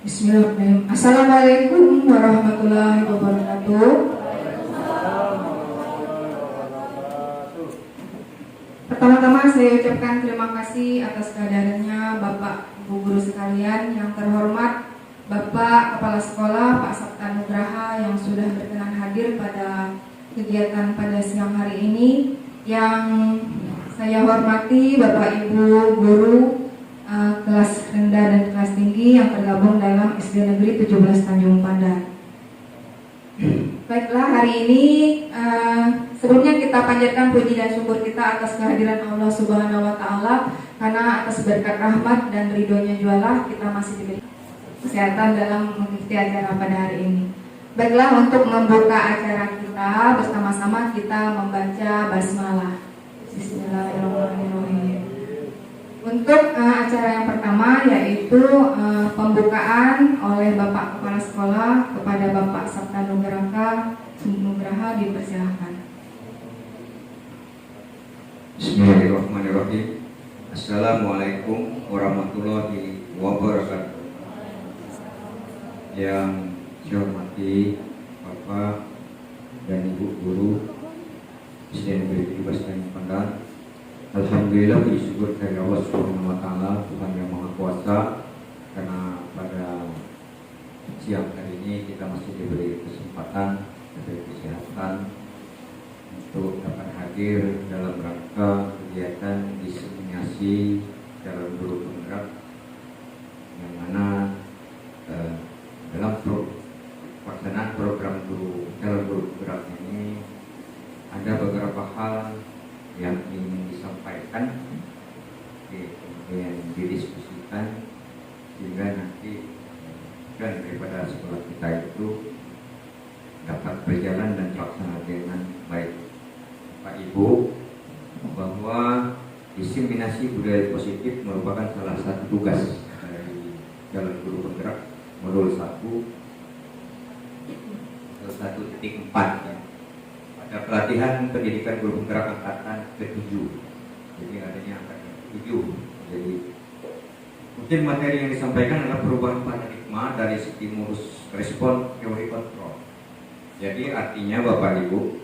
Bismillahirrahmanirrahim. Assalamualaikum warahmatullahi wabarakatuh. Pertama-tama saya ucapkan terima kasih atas kehadirannya Bapak Ibu guru sekalian yang terhormat, Bapak Kepala Sekolah Pak Sabta Nugraha yang sudah berkenan hadir pada kegiatan pada siang hari ini. Yang saya hormati Bapak Ibu guru kelas rendah dan kelas tinggi yang tergabung dalam SD Negeri 17 Tanjung Pandan. Baiklah, hari ini sebelumnya kita panjatkan puji dan syukur kita atas kehadiran Allah Subhanahu wa Ta'ala, karena atas berkat rahmat dan ridhonya jualah kita masih diberi kesehatan dalam mengikuti acara pada hari ini. Baiklah, untuk membuka acara kita bersama-sama kita membaca basmalah. Bismillahirrahmanirrahim. Untuk acara yang pertama yaitu pembukaan oleh Bapak Kepala Sekolah kepada Bapak Sabta Nugraha, dipersilahkan. Bismillahirrahmanirrahim. Assalamualaikum warahmatullahi wabarakatuh. Yang saya hormati Bapak dan Ibu guru SD Negeri 17 Tanjung Pandan. Alhamdulillah, puji syukur dari Allah Subhanahu wa Ta'ala, Tuhan yang Maha Kuasa, karena pada siang hari ini kita masih diberi kesempatan, diberi kesehatan untuk dapat hadir dalam rangka kegiatan diseminasi calon guru penggerak, yang mana dalam pelaksanaan program calon guru penggerak ini ada beberapa hal yang ingin disampaikan, kemudian didiskusikan, sehingga nanti dan daripada sekolah kita itu dapat berjalan dan terlaksana dengan baik. Pak Ibu, bahwa diseminasi budaya positif merupakan salah satu tugas dari calon guru penggerak modul 1.4 ya. Pada pelatihan pendidikan guru penggerak angkatan ke-7, jadi adanya angkatan ke-7. Jadi mungkin materi yang disampaikan adalah perubahan paradigma dari stimulus respon teori kontrol. Jadi artinya Bapak Ibu,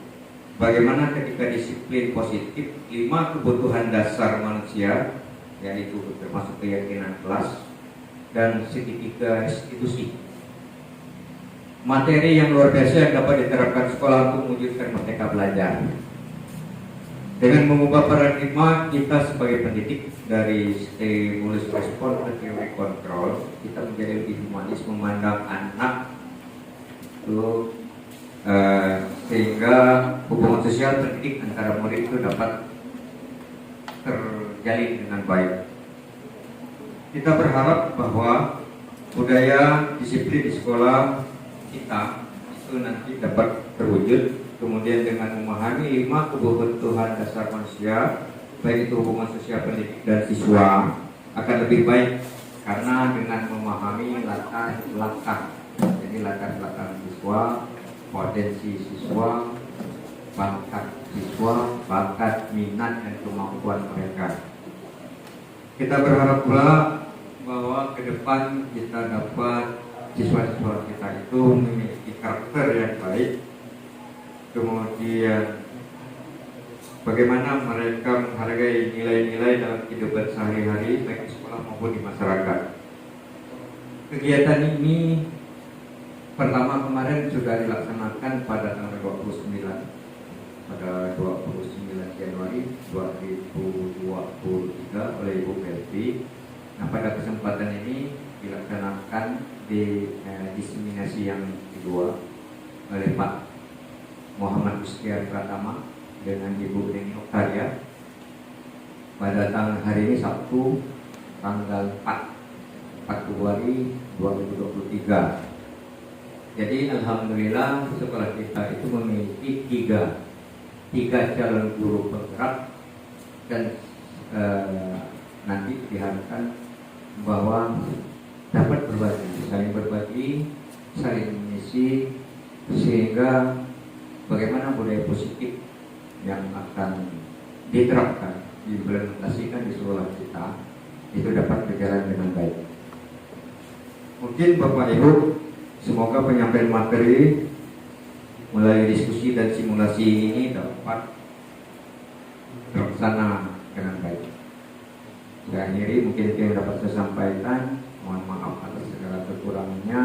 bagaimana ketika disiplin positif 5 kebutuhan dasar manusia, yaitu termasuk keyakinan kelas dan segitiga restitusi, materi yang luar biasa yang dapat diterapkan sekolah untuk mewujudkan merdeka belajar. Dengan mengubah paradigma kita sebagai pendidik dari stimulus respon ke teori kontrol, kita menjadi lebih humanis memandang anak itu, sehingga hubungan sosial pendidik antara murid itu dapat terjalin dengan baik. Kita berharap bahwa budaya disiplin di sekolah kita itu nanti dapat terwujud, kemudian dengan memahami 5 kebutuhan dasar manusia, baik itu hubungan sosial pendidik dan siswa, akan lebih baik, karena dengan memahami latar belakang, jadi latar belakang siswa, potensi siswa, bakat, minat dan kemampuan mereka. Kita berharap pula bahwa ke depan kita dapat siswa-siswa kita itu memiliki karakter yang baik, kemudian bagaimana mereka menghargai nilai-nilai dalam kehidupan sehari-hari baik di sekolah maupun di masyarakat. Kegiatan ini pertama kemarin sudah dilaksanakan pada tanggal 29 Januari 2023 oleh Ibu Melvi. Nah, pada kesempatan ini dilaksanakan di diseminasi yang kedua oleh Pak Muhammad Ustiar Pratama dengan Ibu Deni Oktaria pada tanggal hari ini Sabtu tanggal 4 Februari 2023. Jadi alhamdulillah sekolah kita itu memiliki tiga calon guru penggerak, dan nanti diharapkan bahwa dapat saling berbagi, saling mengisi, sehingga bagaimana budaya positif yang akan diterapkan, diimplementasikan di sekolah kita itu dapat berjalan dengan baik. Mungkin Mungkin Bapak Ibu, semoga penyampaian materi melalui diskusi dan simulasi ini dapat terlaksana dengan baik. Saya akhiri mungkin itu yang dapat saya sampaikan. Mohon maaf atas segala kekurangannya.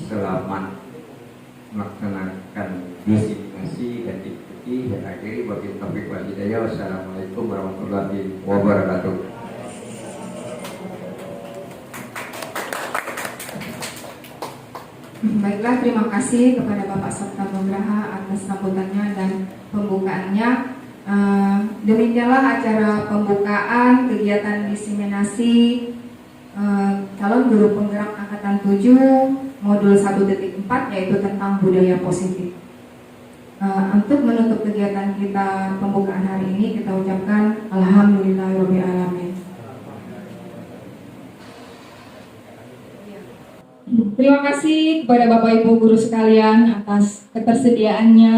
Selamat melaksanakan disimulasi dan diskusi. Saya akhiri wabillahi taufiq wal hidayah. Wassalamualaikum warahmatullahi wabarakatuh. Baiklah, terima kasih kepada Bapak Sabta Nugraha atas sambutannya dan pembukaannya. Demikianlah acara pembukaan kegiatan diseminasi calon guru penggerak angkatan 7 modul 1.4 yaitu tentang budaya positif. Untuk menutup kegiatan kita pembukaan hari ini, kita ucapkan alhamdulillahirabbil alamin. Terima kasih kepada Bapak Ibu guru sekalian atas ketersediaannya.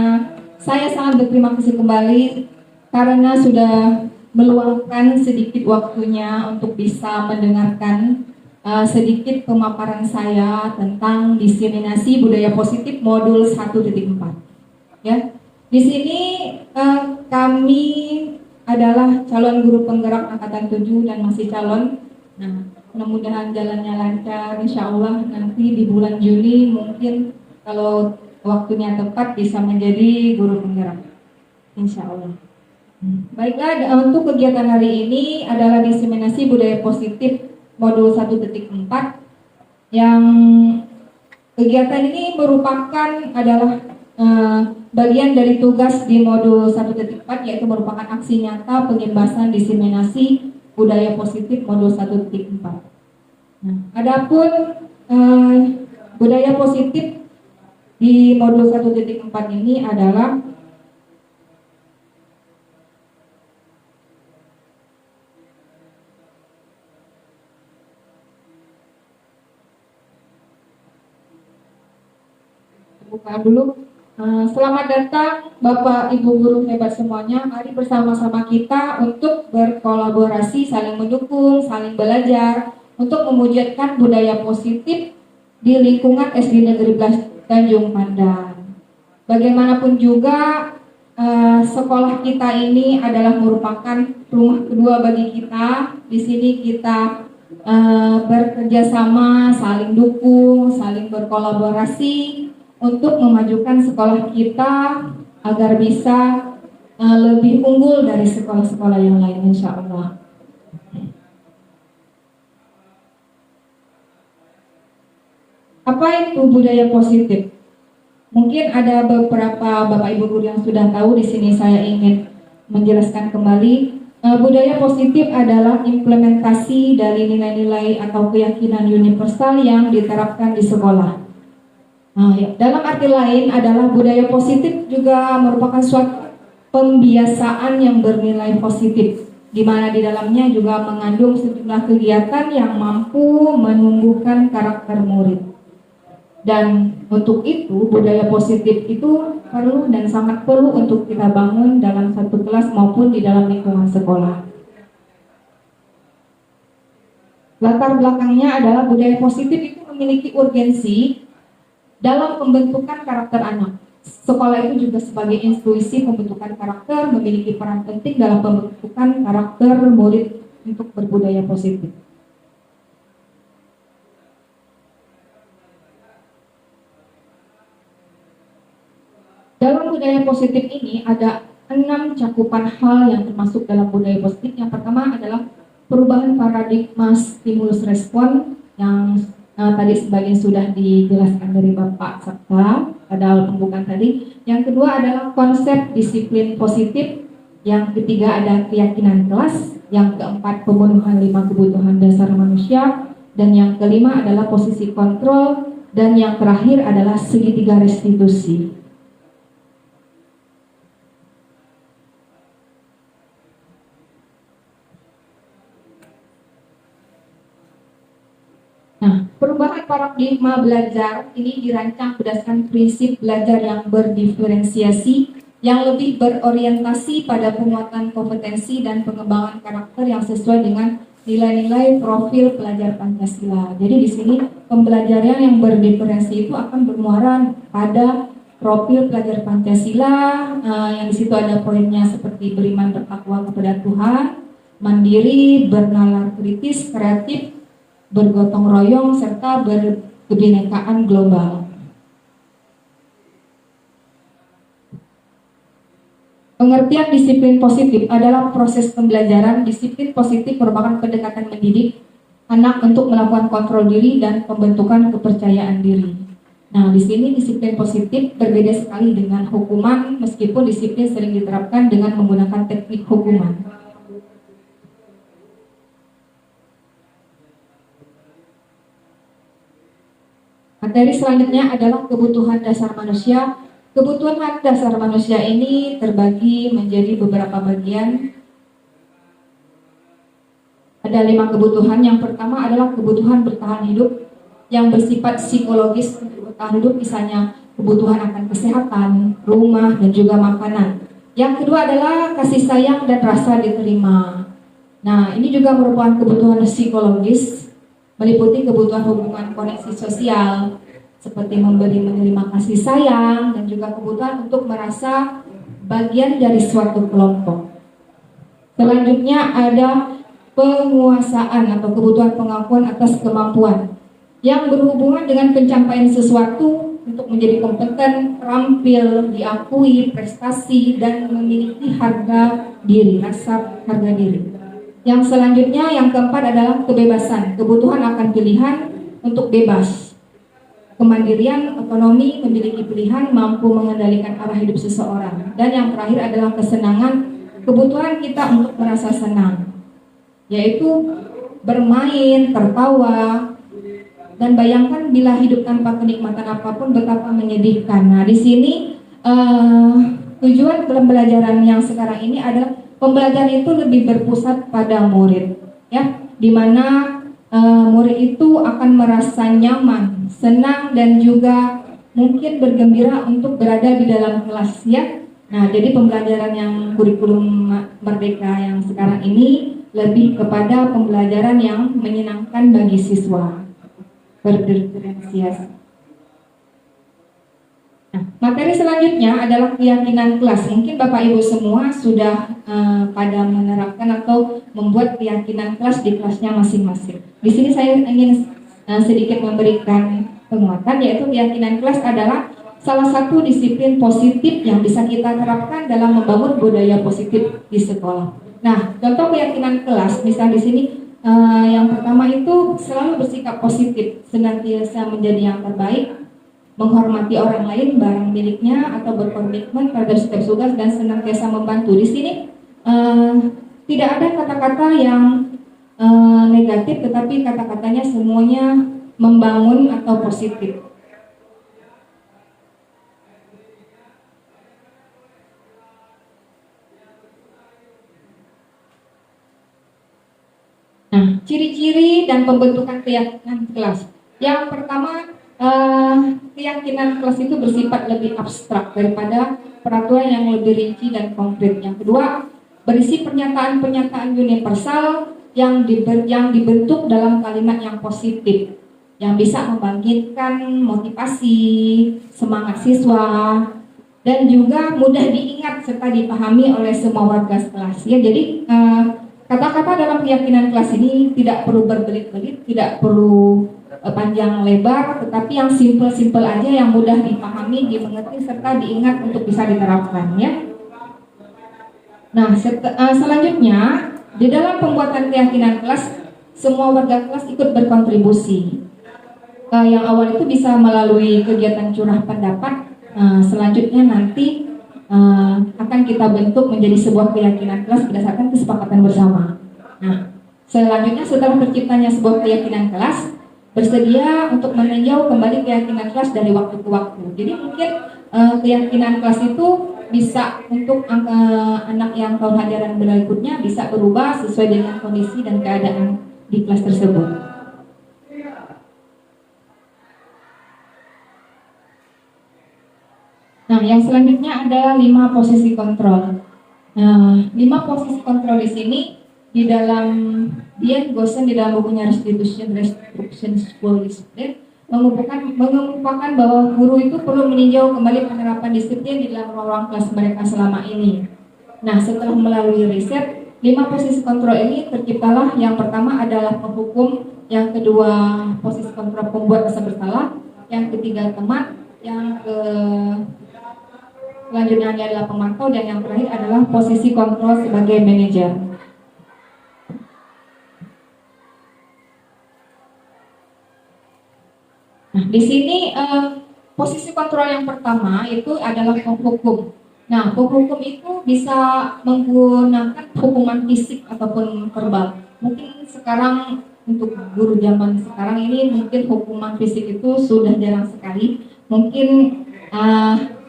Saya sangat berterima kasih kembali karena sudah meluangkan sedikit waktunya untuk bisa mendengarkan sedikit pemaparan saya tentang diseminasi budaya positif modul 1.4. Ya, di sini kami adalah calon guru penggerak angkatan 7 dan masih calon. Nah, mudah-mudahan jalannya lancar. Insya Allah nanti di bulan Juni mungkin kalau waktunya tepat bisa menjadi guru penggerak. Insya Allah. Baiklah, untuk kegiatan hari ini adalah diseminasi budaya positif modul 1.4 yang kegiatan ini merupakan adalah bagian dari tugas di modul 1.4 yaitu merupakan aksi nyata pengimbasan diseminasi budaya positif modul 1.4. Nah, adapun budaya positif di modul 1.4 ini adalah buka dulu. Selamat datang Bapak Ibu guru hebat semuanya. Mari bersama-sama kita untuk berkolaborasi, saling mendukung, saling belajar untuk mewujudkan budaya positif di lingkungan SD Negeri 11 Tanjung Pandan. Bagaimanapun juga sekolah kita ini adalah merupakan rumah kedua bagi kita. Di sini kita bekerja sama, saling dukung, saling berkolaborasi untuk memajukan sekolah kita agar bisa lebih unggul dari sekolah-sekolah yang lain, insya Allah. Apa itu budaya positif? Mungkin ada beberapa Bapak Ibu guru yang sudah tahu. Di sini saya ingin menjelaskan kembali. Budaya positif adalah implementasi dari nilai-nilai atau keyakinan universal yang diterapkan di sekolah. Dalam arti lain adalah budaya positif juga merupakan suatu pembiasaan yang bernilai positif, di mana di dalamnya juga mengandung sejumlah kegiatan yang mampu menumbuhkan karakter murid. Dan untuk itu budaya positif itu perlu dan sangat perlu untuk kita bangun dalam satu kelas maupun di dalam lingkungan sekolah. Latar belakangnya adalah budaya positif itu memiliki urgensi dalam pembentukan karakter anak. Sekolah itu juga sebagai institusi pembentukan karakter memiliki peran penting dalam pembentukan karakter murid untuk berbudaya positif. Dalam budaya positif ini ada 6 cakupan hal yang termasuk dalam budaya positif. Yang pertama adalah perubahan paradigma stimulus respon yang tadi sebagian sudah dijelaskan dari Bapak Sabta pada awal pembukaan tadi. Yang kedua adalah konsep disiplin positif. Yang ketiga ada keyakinan kelas. Yang keempat pemenuhan 5 kebutuhan dasar manusia. Dan yang kelima adalah posisi kontrol. Dan yang terakhir adalah segitiga restitusi. Nah, perubahan paradigma belajar ini dirancang berdasarkan prinsip belajar yang berdiferensiasi, yang lebih berorientasi pada penguatan kompetensi dan pengembangan karakter yang sesuai dengan nilai-nilai profil pelajar Pancasila. Jadi di sini pembelajaran yang berdiferensi itu akan bermuara pada profil pelajar Pancasila, yang di situ ada poinnya seperti beriman bertakwa kepada Tuhan, mandiri, bernalar kritis, kreatif, bergotong royong, serta berkebinekaan global. Pengertian disiplin positif adalah proses pembelajaran. Disiplin positif merupakan pendekatan mendidik anak untuk melakukan kontrol diri dan pembentukan kepercayaan diri. Nah, di sini disiplin positif berbeda sekali dengan hukuman, meskipun disiplin sering diterapkan dengan menggunakan teknik hukuman. Materi selanjutnya adalah kebutuhan dasar manusia. Kebutuhan dasar manusia ini terbagi menjadi beberapa bagian. Ada 5 kebutuhan. Yang pertama adalah kebutuhan bertahan hidup yang bersifat psikologis untuk bertahan hidup, misalnya kebutuhan akan kesehatan, rumah, dan juga makanan. Yang kedua adalah kasih sayang dan rasa diterima. Nah, ini juga merupakan kebutuhan psikologis, meliputi kebutuhan hubungan koneksi sosial, seperti memberi menerima kasih sayang, dan juga kebutuhan untuk merasa bagian dari suatu kelompok. Selanjutnya ada penguasaan atau kebutuhan pengakuan atas kemampuan yang berhubungan dengan pencapaian sesuatu untuk menjadi kompeten, terampil, diakui, prestasi, dan memiliki harga diri, rasa harga diri. Yang selanjutnya, yang keempat adalah kebebasan, kebutuhan akan pilihan untuk bebas. Kemandirian, otonomi, memiliki pilihan, mampu mengendalikan arah hidup seseorang. Dan yang terakhir adalah kesenangan, kebutuhan kita untuk merasa senang, yaitu bermain, tertawa, dan bayangkan bila hidup tanpa kenikmatan apapun betapa menyedihkan. Nah, di sini tujuan pembelajaran yang sekarang ini adalah pembelajaran itu lebih berpusat pada murid, ya, di mana murid itu akan merasa nyaman, senang, dan juga mungkin bergembira untuk berada di dalam kelas, ya. Nah, jadi pembelajaran yang kurikulum Merdeka yang sekarang ini lebih kepada pembelajaran yang menyenangkan bagi siswa, berdiferensiasi. Nah, materi selanjutnya adalah keyakinan kelas. Mungkin Bapak Ibu semua sudah pada menerapkan atau membuat keyakinan kelas di kelasnya masing-masing. Di sini saya ingin sedikit memberikan penguatan, yaitu keyakinan kelas adalah salah satu disiplin positif yang bisa kita terapkan dalam membangun budaya positif di sekolah. Nah, contoh keyakinan kelas, misal di sini yang pertama itu selalu bersikap positif, senantiasa menjadi yang terbaik, menghormati orang lain, barang miliknya, atau berkomitmen terhadap setiap tugas dan senantiasa membantu. Di sini tidak ada kata-kata yang negatif, tetapi kata-katanya semuanya membangun atau positif. Nah, ciri-ciri dan pembentukan keyakinan kelas. Yang pertama, keyakinan kelas itu bersifat lebih abstrak daripada peraturan yang lebih rinci dan konkret. Yang kedua, berisi pernyataan-pernyataan universal yang dibentuk dalam kalimat yang positif, yang bisa membangkitkan motivasi, semangat siswa, dan juga mudah diingat serta dipahami oleh semua warga kelas. Ya, jadi kata-kata dalam keyakinan kelas ini tidak perlu berbelit-belit, tidak perlu panjang lebar, tetapi yang simple-simple aja, yang mudah dipahami, dimengerti, serta diingat untuk bisa diterapkan, ya. Nah, selanjutnya di dalam pembuatan keyakinan kelas, semua warga kelas ikut berkontribusi. Yang awal itu bisa melalui kegiatan curah pendapat. Selanjutnya nanti akan kita bentuk menjadi sebuah keyakinan kelas berdasarkan kesepakatan bersama. Nah, selanjutnya setelah terciptanya sebuah keyakinan kelas, bersedia untuk meninjau kembali keyakinan kelas dari waktu ke waktu. Jadi mungkin keyakinan kelas itu bisa untuk anak yang tahun ajaran berikutnya bisa berubah sesuai dengan kondisi dan keadaan di kelas tersebut. Nah, yang selanjutnya adalah 5 posisi kontrol. 5 posisi kontrol di sini di dalam Dian Gosen di dalam bukunya Restitution School Discipline mengemukakan bahwa guru itu perlu meninjau kembali penerapan disiplin di dalam ruang kelas mereka selama ini. Nah, setelah melalui riset, 5 posisi kontrol ini terciptalah. Yang pertama adalah penghukum, yang kedua posisi kontrol pembuat rasa bersalah, yang ketiga teman, yang selanjutnya adalah pemantau, dan yang terakhir adalah posisi kontrol sebagai manajer. Nah, di sini posisi kontrol yang pertama itu adalah penghukum. Nah, penghukum itu bisa menggunakan hukuman fisik ataupun verbal. Mungkin sekarang untuk guru zaman sekarang ini mungkin hukuman fisik itu sudah jarang sekali. Mungkin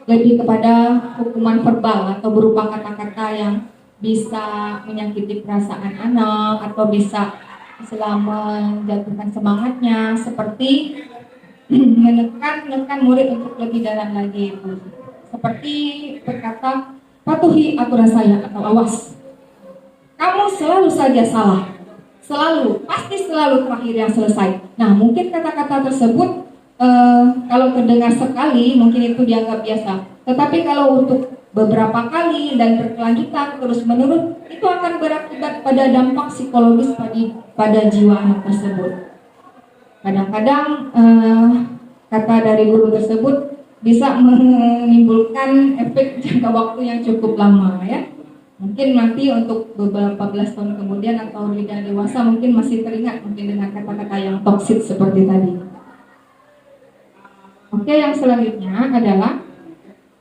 lebih kepada hukuman verbal atau berupa kata-kata yang bisa menyakiti perasaan anak atau bisa menjatuhkan semangatnya, seperti menekan murid untuk lebih dalam lagi itu. Seperti berkata, patuhi aturan saya atau awas. Kamu selalu saja salah. Pasti selalu terakhir yang selesai. Nah, mungkin kata-kata tersebut kalau terdengar sekali mungkin itu dianggap biasa. Tetapi kalau untuk beberapa kali dan berkelanjutan terus menerus, itu akan berakibat pada dampak psikologis pada jiwa anak tersebut. Kadang-kadang kata dari guru tersebut bisa menimbulkan efek jangka waktu yang cukup lama ya. Mungkin nanti untuk beberapa belas tahun kemudian atau lidah dewasa mungkin masih teringat mungkin dengan kata-kata yang toksik seperti tadi. Oke, yang selanjutnya adalah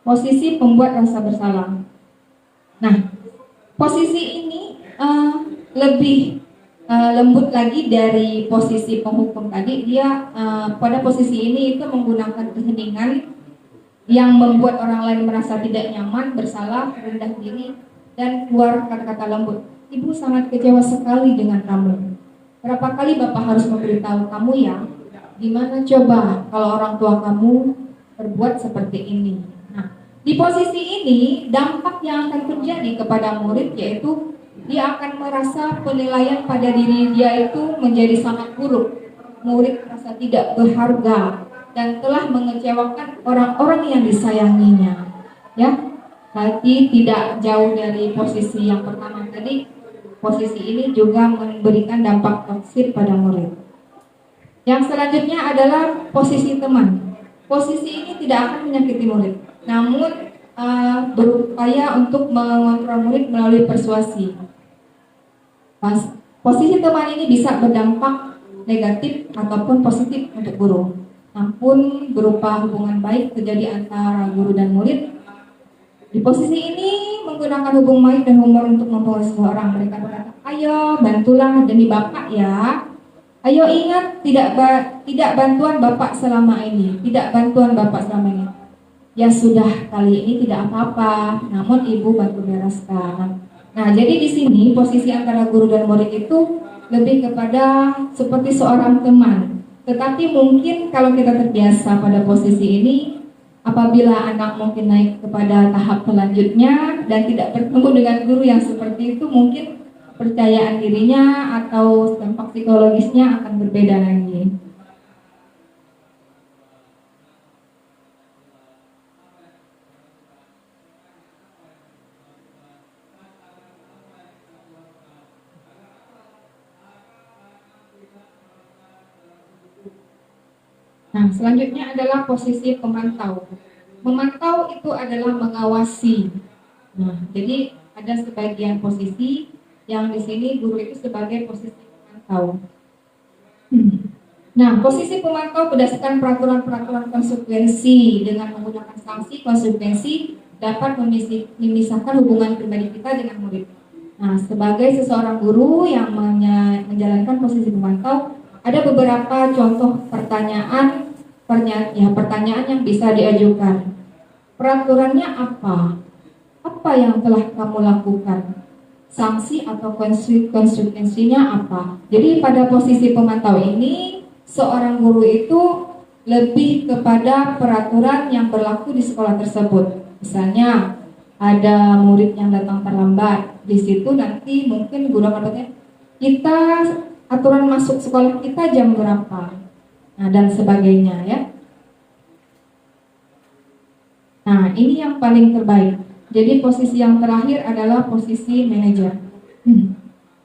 posisi pembuat rasa bersalah. Nah, posisi ini lebih lembut lagi dari posisi penghukum tadi. Dia pada posisi ini itu menggunakan keheningan yang membuat orang lain merasa tidak nyaman, bersalah, rendah diri, dan keluar kata-kata lembut. Ibu sangat kecewa sekali dengan kamu. Berapa kali Bapak harus memberitahu kamu ya? Gimana coba kalau orang tua kamu berbuat seperti ini? Nah, di posisi ini dampak yang akan terjadi kepada murid yaitu dia akan merasa penilaian pada diri dia itu menjadi sangat buruk. Murid merasa tidak berharga dan telah mengecewakan orang-orang yang disayanginya. Ya, lagi tidak jauh dari posisi yang pertama tadi, posisi ini juga memberikan dampak toksik pada murid. Yang selanjutnya adalah posisi teman. Posisi ini tidak akan menyakiti murid, namun berupaya untuk mengontrol murid melalui persuasi. Posisi teman ini bisa berdampak negatif ataupun positif untuk guru. Namun berupa hubungan baik terjadi antara guru dan murid. Di posisi ini menggunakan hubungan baik dan humor untuk mempengaruhi seseorang. Mereka berkata, ayo bantulah demi Bapak ya. Ayo ingat tidak bantuan Bapak selama ini. Tidak bantuan Bapak selama ini. Ya sudah, kali ini tidak apa-apa. Namun Ibu bantu bereskan. Nah, jadi di sini posisi antara guru dan murid itu lebih kepada seperti seorang teman. Tetapi mungkin kalau kita terbiasa pada posisi ini, apabila anak mungkin naik kepada tahap selanjutnya dan tidak bertemu dengan guru yang seperti itu, mungkin percayaan dirinya atau dampak psikologisnya akan berbeda lagi. Nah, selanjutnya adalah posisi pemantau. Memantau itu adalah mengawasi. Nah, jadi ada sebagian posisi yang di sini guru itu sebagai posisi pemantau. Nah, posisi pemantau berdasarkan peraturan-peraturan konsekuensi dengan menggunakan sanksi konsekuensi dapat memisahkan hubungan pribadi kita dengan murid. Nah, sebagai seseorang guru yang menjalankan posisi pemantau, ada beberapa contoh pertanyaan yang bisa diajukan. Peraturannya apa? Apa yang telah kamu lakukan? Sanksi atau konsekuensinya apa? Jadi pada posisi pemantau ini, seorang guru itu lebih kepada peraturan yang berlaku di sekolah tersebut. Misalnya ada murid yang datang terlambat, di situ nanti mungkin guru akan bertanya, kita aturan masuk sekolah kita jam berapa, nah, dan sebagainya ya. Nah, ini yang paling terbaik. Jadi posisi yang terakhir adalah posisi manajer.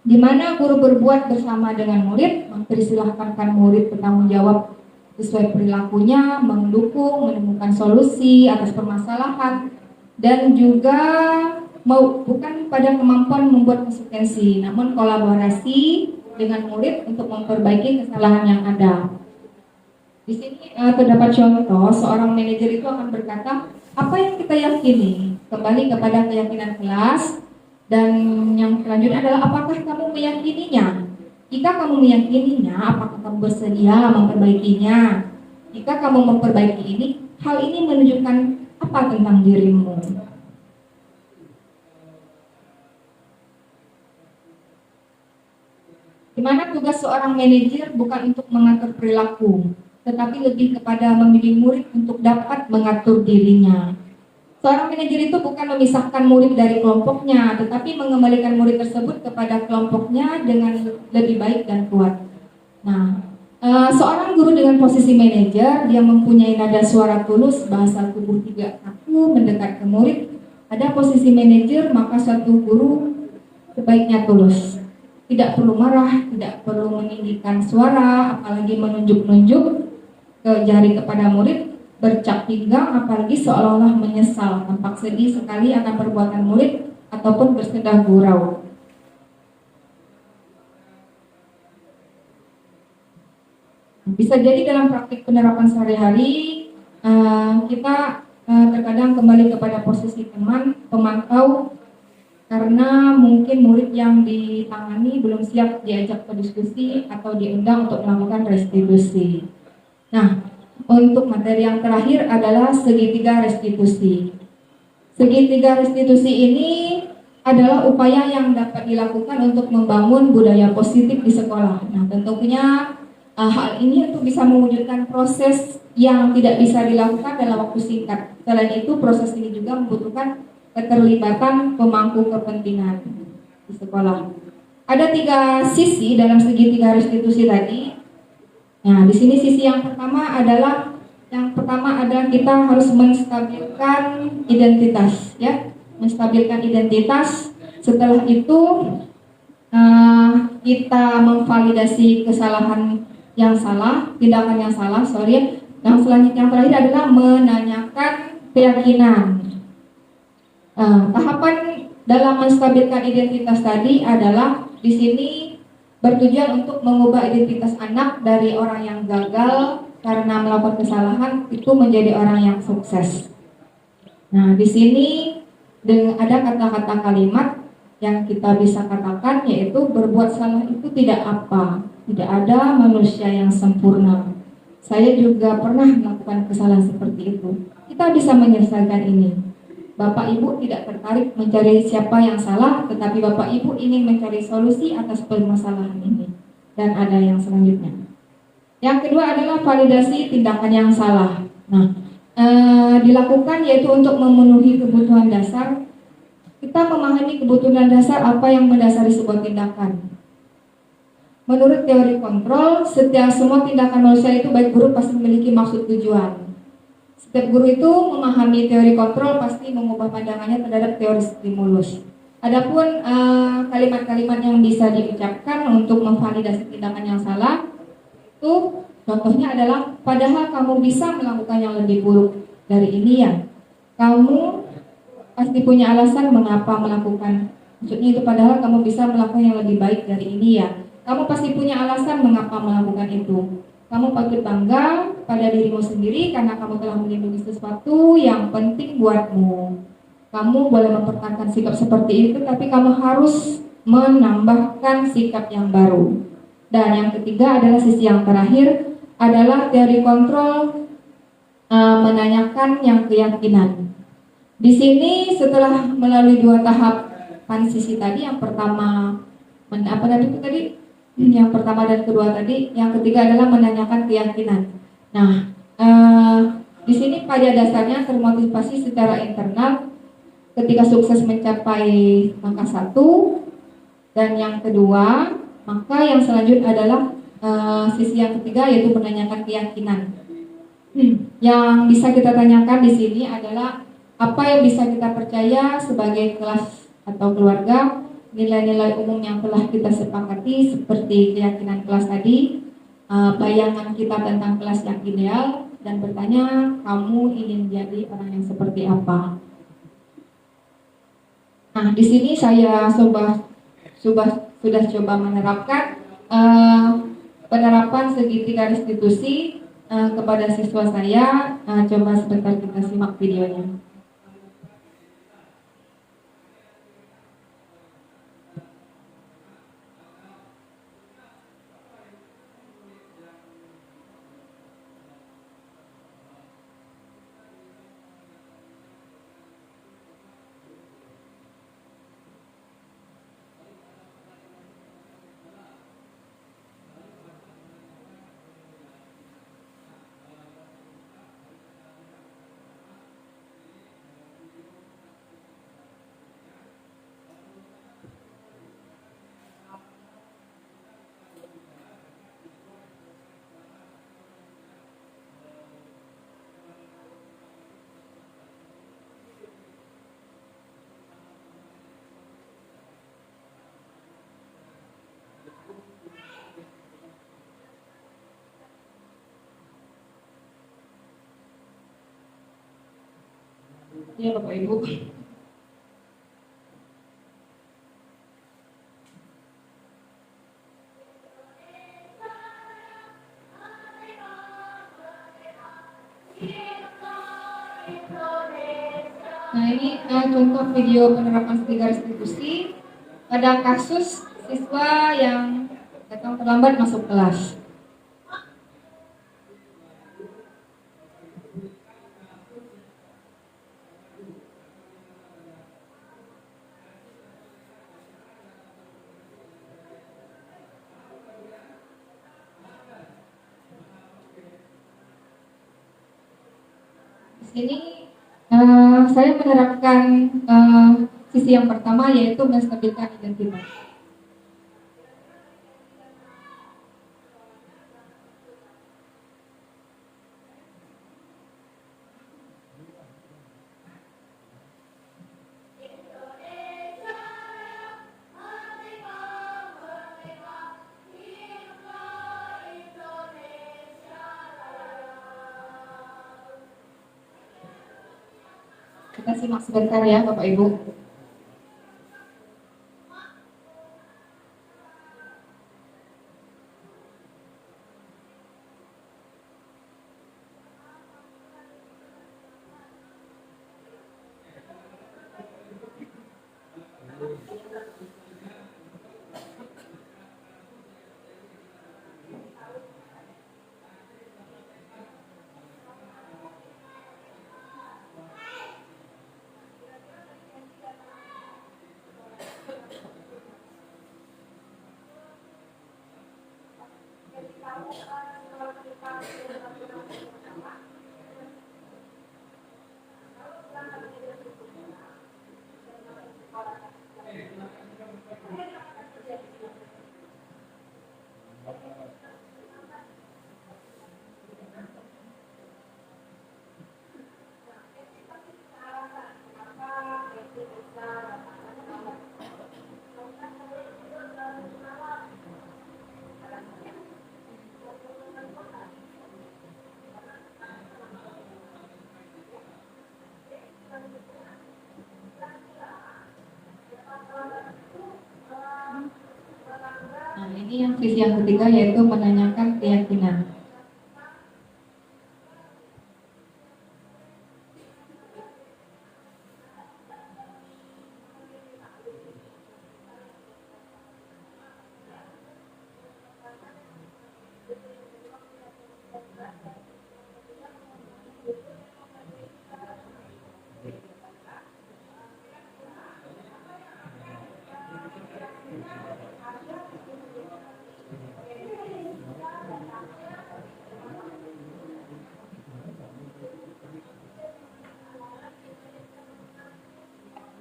Di mana guru berbuat bersama dengan murid, mempersilahkan murid bertanggung jawab sesuai perilakunya, mendukung, menemukan solusi atas permasalahan, dan juga bukan pada kemampuan membuat konsekuensi, namun kolaborasi dengan murid untuk memperbaiki kesalahan yang ada. Di sini terdapat contoh, seorang manajer itu akan berkata, apa yang kita yakini, kembali kepada keyakinan kelas, dan yang selanjutnya adalah apakah kamu meyakininya. Jika kamu meyakininya, apakah kamu bersedia memperbaikinya? Jika kamu memperbaiki ini, hal ini menunjukkan apa tentang dirimu? Di mana tugas seorang manajer bukan untuk mengatur perilaku, tetapi lebih kepada membimbing murid untuk dapat mengatur dirinya. Seorang manajer itu bukan memisahkan murid dari kelompoknya, tetapi mengembalikan murid tersebut kepada kelompoknya dengan lebih baik dan kuat. Nah, seorang guru dengan posisi manajer, dia mempunyai nada suara tulus, bahasa tubuh 3 kaku, mendekat ke murid. Ada posisi manajer, maka suatu guru sebaiknya tulus. Tidak perlu marah, tidak perlu meninggikan suara, apalagi menunjuk-nunjuk ke jari kepada murid, bercak pinggang, apalagi seolah-olah menyesal, tampak sedih sekali akan perbuatan murid ataupun bersedah gurau. Bisa jadi dalam praktik penerapan sehari-hari kita terkadang kembali kepada posisi teman, pemantau, karena mungkin murid yang ditangani belum siap diajak berdiskusi atau diundang untuk melakukan restitusi. Nah, untuk materi yang terakhir adalah segitiga restitusi. Segitiga restitusi ini adalah upaya yang dapat dilakukan untuk membangun budaya positif di sekolah. Nah, tentunya hal ini untuk bisa mewujudkan proses yang tidak bisa dilakukan dalam waktu singkat. Selain itu, proses ini juga membutuhkan keterlibatan pemangku kepentingan di sekolah. Ada 3 sisi dalam segitiga restitusi tadi. Nah, di sini sisi yang pertama adalah kita harus menstabilkan identitas, ya, menstabilkan identitas. Setelah itu kita memvalidasi kesalahan yang salah, tindakan yang salah, Yang selanjutnya yang terakhir adalah menanyakan keyakinan. Tahapan dalam menstabilkan identitas tadi adalah di sini bertujuan untuk mengubah identitas anak dari orang yang gagal karena melakukan kesalahan itu menjadi orang yang sukses. Nah, di sini ada kata-kata kalimat yang kita bisa katakan, yaitu berbuat salah itu tidak apa, tidak ada manusia yang sempurna. Saya juga pernah melakukan kesalahan seperti itu. Kita bisa menyelesaikan ini. Bapak Ibu tidak tertarik mencari siapa yang salah, tetapi Bapak Ibu ingin mencari solusi atas permasalahan ini. Dan ada yang selanjutnya. Yang kedua adalah validasi tindakan yang salah. Nah, dilakukan yaitu untuk memenuhi kebutuhan dasar. Kita memahami kebutuhan dasar apa yang mendasari sebuah tindakan. Menurut teori kontrol, setiap semua tindakan manusia itu baik buruk pasti memiliki maksud tujuan. Setiap guru itu memahami teori kontrol pasti mengubah pandangannya terhadap teori stimulus. Adapun kalimat-kalimat yang bisa diucapkan untuk memvalidasi tindakan yang salah, itu contohnya adalah padahal kamu bisa melakukan yang lebih buruk dari ini ya. Kamu pasti punya alasan mengapa melakukan. Maksudnya itu padahal kamu bisa melakukan yang lebih baik dari ini ya. Kamu pasti punya alasan mengapa melakukan itu. Kamu patut bangga pada dirimu sendiri karena kamu telah melindungi sesuatu yang penting buatmu. Kamu boleh mempertahankan sikap seperti itu, tapi kamu harus menambahkan sikap yang baru. Dan yang ketiga adalah sisi yang terakhir adalah teori kontrol, menanyakan yang keyakinan. Di sini setelah melalui 2 tahapan sisi tadi, yang pertama yang pertama dan kedua tadi, yang ketiga adalah menanyakan keyakinan. Nah, di sini pada dasarnya termotivasi secara internal ketika sukses mencapai angka 1, dan yang kedua Maka yang selanjutnya adalah sisi yang ketiga, yaitu menanyakan keyakinan. Yang bisa kita tanyakan di sini adalah apa yang bisa kita percaya sebagai kelas atau keluarga, nilai-nilai umum yang telah kita sepakati seperti keyakinan kelas tadi, bayangan kita tentang kelas yang ideal, dan bertanya kamu ingin jadi orang yang seperti apa. Nah, di sini saya sudah coba menerapkan penerapan segitiga restitusi kepada siswa saya. Coba sebentar kita simak videonya. Ya, Bapak Ibu. Nah, ini contoh video penerapan segitiga restitusi pada kasus siswa yang datang terlambat masuk kelas. Di sini saya menerapkan sisi yang pertama, yaitu menstabilkan identitas. Kita simak sebentar ya, Bapak Ibu. Nah, ini yang sisi yang ketiga, yaitu menanyakan keyakinan.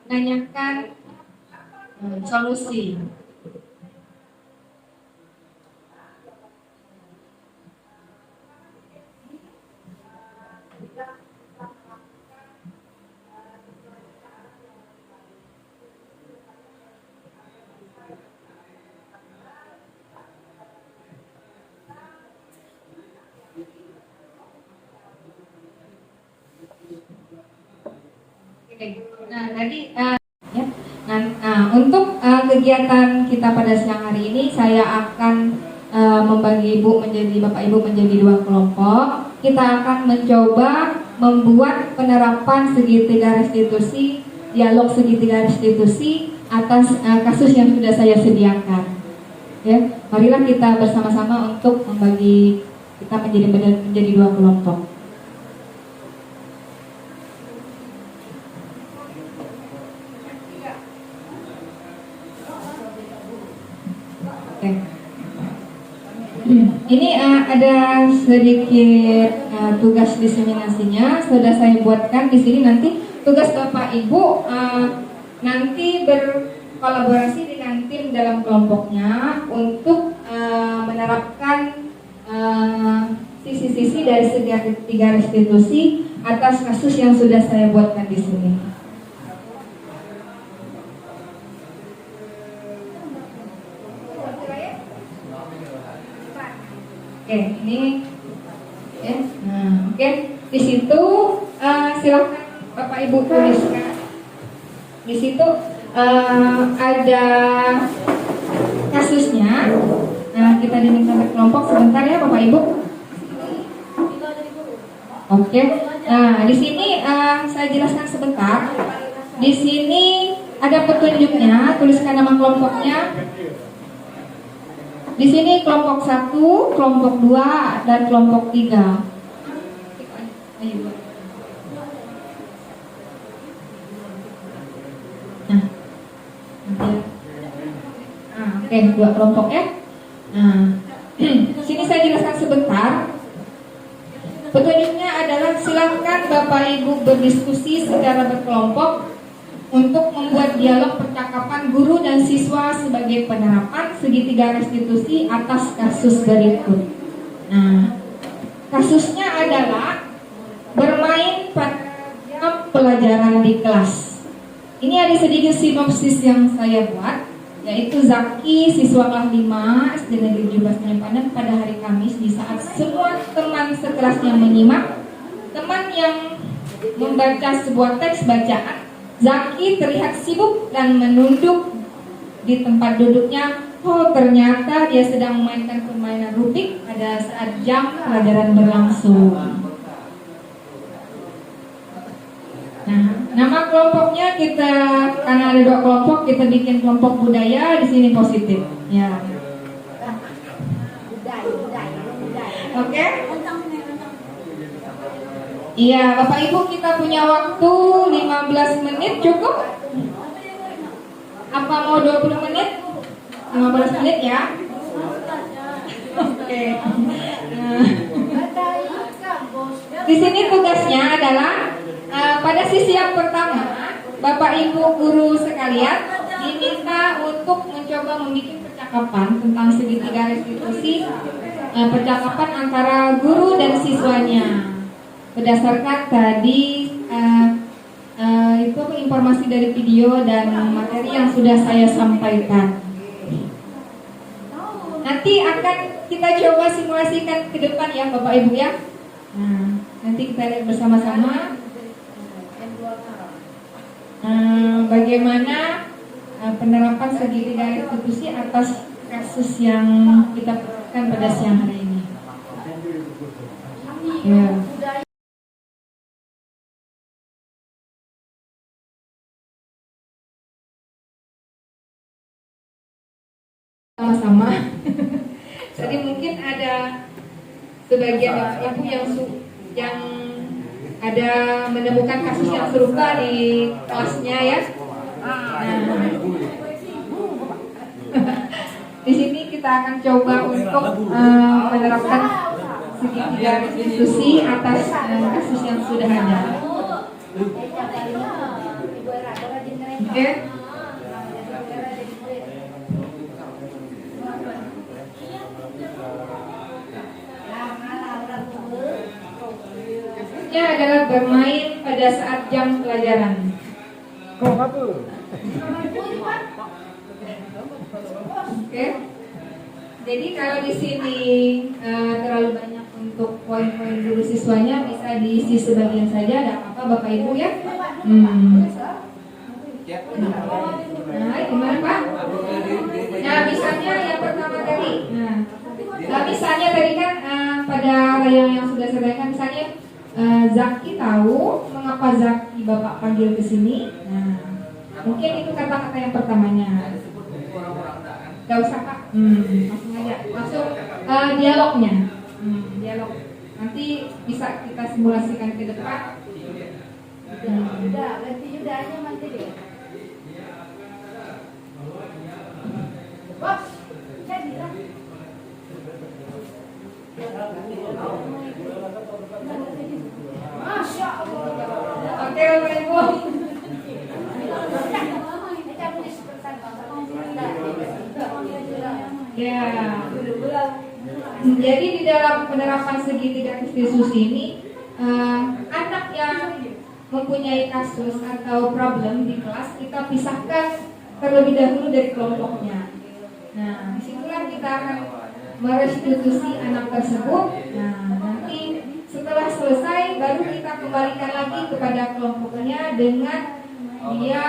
Menanyakan solusi. Oke. Nah, tadi ya. Untuk kegiatan kita pada siang hari ini saya akan membagi Bapak Ibu menjadi dua kelompok. Kita akan mencoba membuat penerapan segitiga restitusi, dialog segitiga restitusi atas kasus yang sudah saya sediakan. Ya, marilah kita bersama-sama untuk membagi kita menjadi dua kelompok. Oke. Ini ada sedikit tugas diseminasinya sudah saya buatkan di sini. Nanti tugas Bapak Ibu nanti berkolaborasi dengan tim dalam kelompoknya untuk menerapkan sisi-sisi dari segitiga restitusi atas kasus yang sudah saya buatkan di sini. Oke, ini ya. Oke. Di situ silakan Bapak Ibu tuliskan. Di situ ada kasusnya. Kita diminta kelompok sebentar ya Bapak Ibu. Oke. Nah, di sini saya jelaskan sebentar. Di sini ada petunjuknya, tuliskan nama kelompoknya. Di sini kelompok 1, kelompok 2, dan kelompok 3. Oke, dua kelompok ya. Sini saya jelaskan sebentar. Petunjuknya adalah silakan Bapak Ibu berdiskusi secara berkelompok untuk membuat dialog percakapan guru dan siswa sebagai penerapan segitiga restitusi atas kasus berikut. Kasusnya adalah bermain pada pelajaran di kelas. Ini ada sedikit sinopsis yang saya buat, yaitu Zaki, siswa kelas 5 SD Negeri 17 Penyempadan pada hari Kamis di saat semua teman sekelasnya menyimak, teman yang membaca sebuah teks bacaan, Zaki terlihat sibuk dan menunduk di tempat duduknya. Oh, ternyata dia sedang memainkan permainan Rubik pada saat jam pelajaran berlangsung. Nah, nama kelompoknya kita, karena ada dua kelompok, kita bikin kelompok budaya. Di sini positif. Ya. Oke? Iya, Bapak Ibu, kita punya waktu 15 menit cukup? Apa mau 20 menit? 15 menit ya? Oke. Di sini tugasnya adalah pada sisi yang pertama, Bapak Ibu guru sekalian diminta untuk mencoba membuat percakapan tentang segitiga restitusi, percakapan antara guru dan siswanya. Berdasarkan tadi itu informasi dari video dan materi yang sudah saya sampaikan. Nanti akan kita coba simulasikan ke depan ya Bapak Ibu ya. Nah, nanti kita lihat bersama-sama bagaimana penerapan segitiga restitusi atas kasus yang kita lakukan pada siang hari ini. Ya. Sama-sama. Jadi mungkin ada sebagian Bapak Ibu yang ada menemukan kasus yang serupa di kelasnya ya. Nah, di sini kita akan coba untuk menerapkan segitiga restitusi atas kasus yang sudah ada. Oke. Adalah bermain pada saat jam pelajaran. Oke. Jadi kalau di sini terlalu banyak untuk poin-poin guru siswanya bisa diisi sebagian saja, tidak apa-apa Bapak Ibu ya. Nah, gimana Pak? Nah, misalnya yang pertama tadi. Nah, misalnya tadi kan pada yang sudah saya tanyakan, misalnya Zaki tahu mengapa Zaki Bapak panggil ke sini. Nah, mungkin itu kata-kata yang pertamanya. Gak usah Pak, langsung aja, langsung dialognya. Dialog. Nanti bisa kita simulasikan ke depan. Udah, ganti Yuda aja nanti deh. Bos, jadi lah. Masya Allah. Oke, Ibu. Ya. Jadi di dalam penerapan segitiga Kristus ini, anak yang mempunyai kasus atau problem di kelas kita pisahkan terlebih dahulu dari kelompoknya. Nah, disitulah kita akan merestitusi anak tersebut. Nah, nanti setelah selesai baru kita kembalikan lagi kepada kelompoknya dengan dia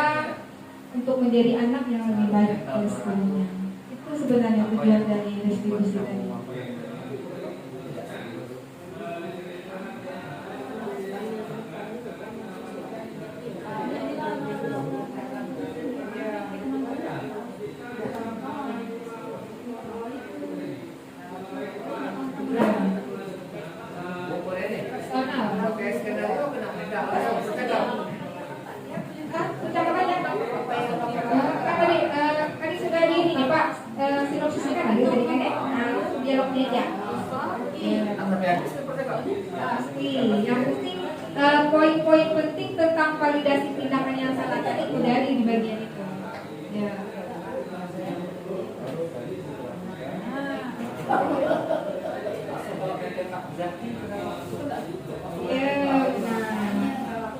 untuk menjadi anak yang lebih baik dari sebelumnya. Itu sebenarnya tujuan dari restitusi tadi. Tadi sudah di ini Pak, sinopsisnya kan ada tadi kan ya, dialognya aja. Pasti, yang penting poin-poin penting tentang validasi tindakan yang salah tadi dari di bagian itu. Ya.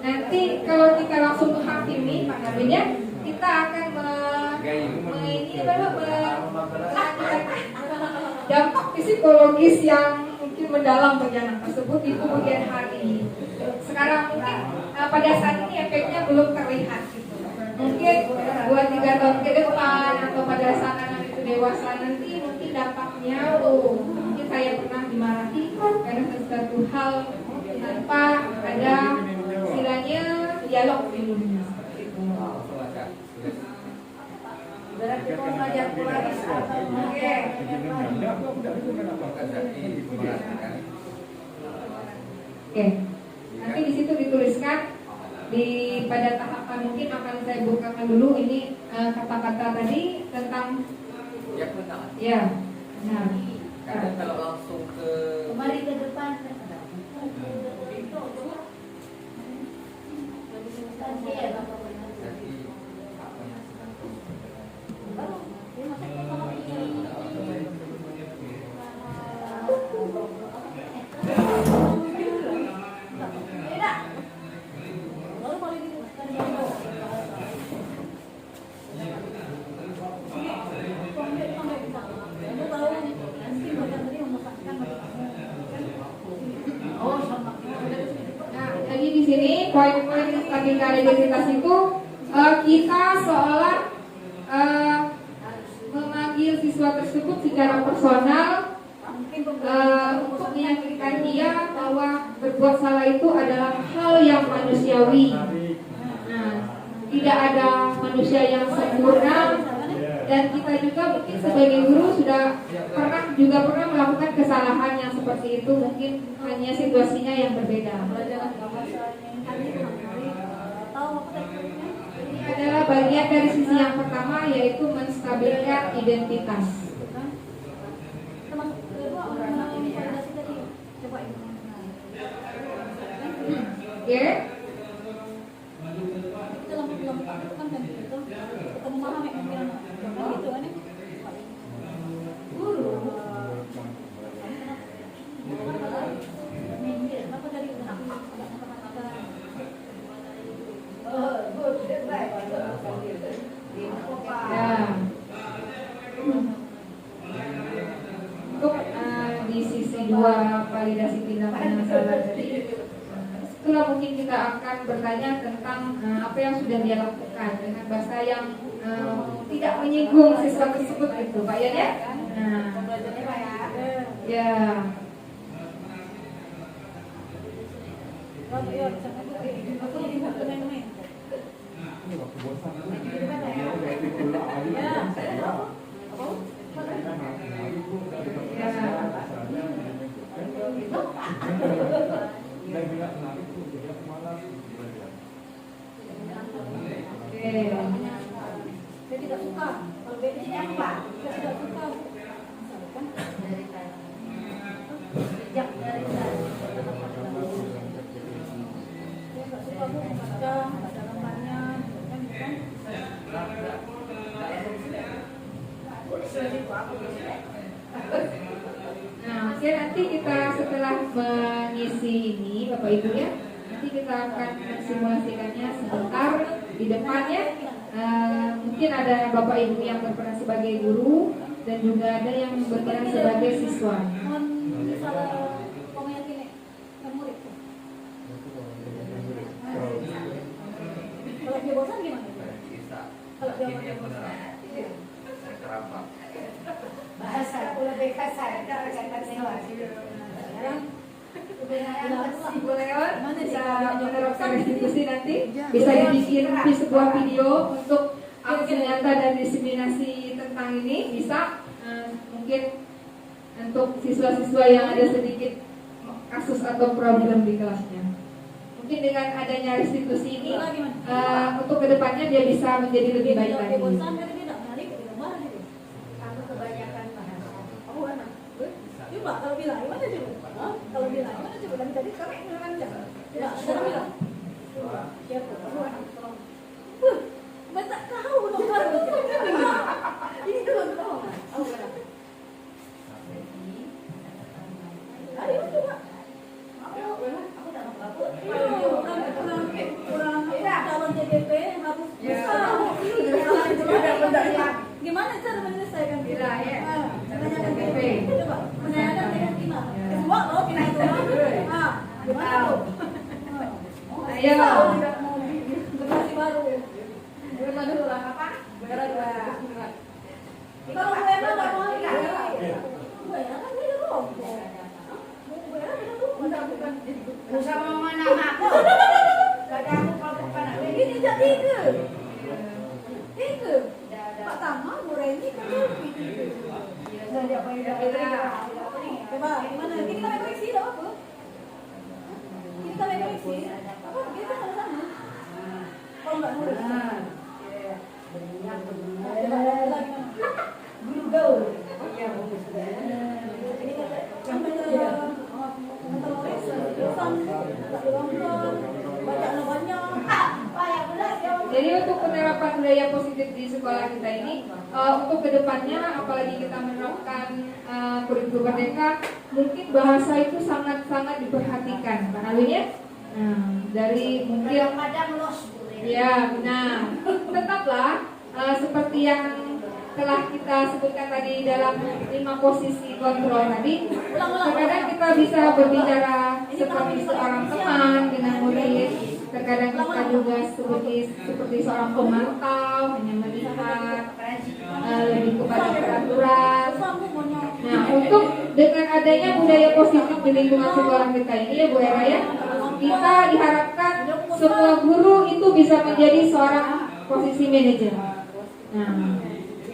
Nanti kalau kita langsung menghakimi Pak Darwin ya, kita akan dampak psikologis yang mungkin mendalam bagi anak tersebut di kemudian hari. Sekarang mungkin pada saat ini efeknya belum terlihat gitu. Mungkin 2-3 tahun ke depan atau pada saat anak itu dewasa nanti mungkin dampaknya mungkin saya pernah dimarahi karena sesuatu hal tanpa ada istilahnya dialog dulunya. Berarti mau ngajar pula Oke. Oke. Nanti di situ dituliskan pada tahapan mungkin akan saya bukakan dulu ini kata-kata tadi tentang ya. Nah, kalau langsung ke kembali ke depan. Jadi di sini poin-poin statistika identitas itu kita seolah memanggil siswa tersebut secara personal untuk meyakinkan dia bahwa berbuat salah itu adalah hal yang manusiawi. Nah, tidak ada manusia yang sempurna dan kita juga mungkin sebagai guru sudah pernah melakukan kesalahan yang seperti itu, mungkin hanya situasinya yang berbeda. Ini adalah bagian dari sisi yang pertama, yaitu menstabilkan identitas. Oke. Untuk di sisi dua validasi tindakan yang salah tadi, itulah mungkin kita akan bertanya tentang apa yang sudah dia lakukan dengan bahasa yang tidak menyinggung siswa tersebut gitu, Pak Yan ya. Nah, Pembelajarannya Pak ya. ya. Aku jadi mau main-main. Saya tidak suka. Kalau bedanya apa? Saya tidak suka. Misalkan dari tadi. Sejak dari tadi. Saya nggak suka Bu membaca lembarnya, kan bukan? Nah, oke, nanti kita setelah mengisi ini Bapak Ibu ya, nanti kita akan mensimulasikannya sebentar di depannya. Mungkin ada Bapak Ibu yang berperan sebagai guru dan juga ada yang berperan sebagai siswa. Salah komen ini, murid. Kalau dia bosan gimana? Kalau dia bosan. Bahasa lebih kasar kalau kata sewa. Sekarang Bisa menerapkan restitusi nanti, bisa dibikin di sebuah video untuk aksi nyata dan diseminasi tentang ini, bisa mungkin untuk siswa-siswa yang ada sedikit kasus atau problem di kelasnya. Mungkin dengan adanya restitusi ini untuk kedepannya dia bisa menjadi lebih baik lagi. bosan kan dia tidak menarik di rumah gitu. Kamu kebanyakan bahasa. Oh, anak. Coba kalau bilang gimana coba? Kalau bilang gimana coba? Tadi kami bilang jangan. Tidak, saya bilang. Siapa? Anak. Masa kau dong baru. Ini dulu tahu. Oh, benar. Ayo coba. Aku tak mau kabur. Kurang calon JDP harus gimana cara menyelesaikan Bila, ya. menanyakan JDP. coba menanyakan dengan gimana semua loh kita itu gimana tuh Ayo. generasi baru gimana dulu lah apa gara-gara kalau gue emang nggak mau lagi gue ya kan gue dulu gue ya kan tuh bukan Usah mau mana aku. Gak aku kalau bukan aku. ini jadi itu Pak Tama, Bu Reni kan coba gimana? Ini kita main koleksi loh apa? Ini kita main koleksi apa? Kita sama-sama kalau nggak nulis coba lagi guru gaul ini kata yang menulis tulisan tak dilontar bacaan banyak Jadi untuk penerapan budaya positif di sekolah kita ini, untuk kedepannya, apalagi kita menerapkan kurikulum merdeka, mungkin bahasa itu sangat-sangat diperhatikan, Pak Alwin ya. Dari mungkin, ya benar. Tetaplah seperti yang telah kita sebutkan tadi dalam 5 posisi kontrol tadi. Terkadang kita bisa berbicara seperti seorang teman dengan murid. Terkadang kita juga seperti seorang pemantau, hanya melihat lebih kepada peraturan. Nah, untuk dengan adanya budaya positif di lingkungan sekolah kita ini ya Bu Era ya, kita diharapkan semua guru itu bisa menjadi seorang posisi manajer. Nah,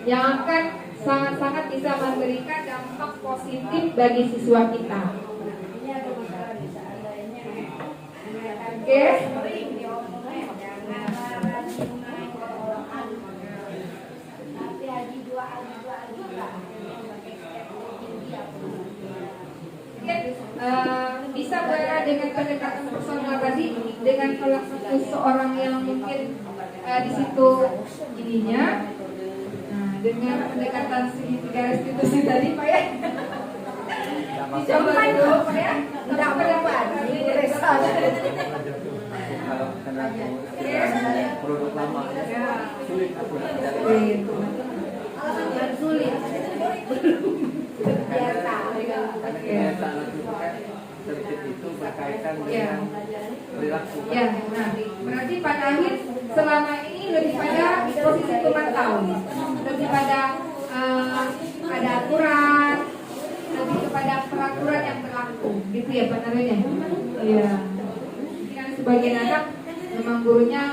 yang akan sangat-sangat bisa memberikan dampak positif bagi siswa kita. Oke. Bisa berada dengan pendekatan personal tadi dengan salah satu seorang yang mungkin di situ ininya. Nah, dengan pendekatan segitiga restitusi tadi Pak ya. Dicoba dulu Pak ya. Tidak berdebat. Produk lama sulit aku Sulit. Biasa. Misalnya itu kan tertib itu berkaitan dengan perilaku. Ya, berarti Pak Nahid selama ini lebih pada posisi pemantau, lebih pada ada aturan, lebih kepada peraturan yang berlaku, gitu ya Pak Nahid ya? Iya. Kan sebagian anak memang gurunya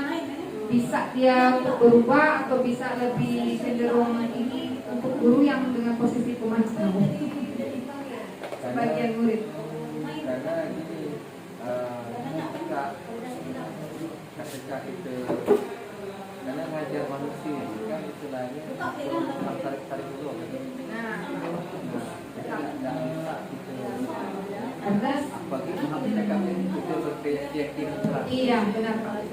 bisa dia untuk berubah atau bisa lebih cenderung ini untuk guru yang dengan posisi pemantau. Sebagian murid. Karena gini, ketika itu karena ngajar manusia kan istilahnya tarik dulu. Nah, tidak bisa gitu. Bagi mereka itu berkeyakinan keras. Iya benar Pak.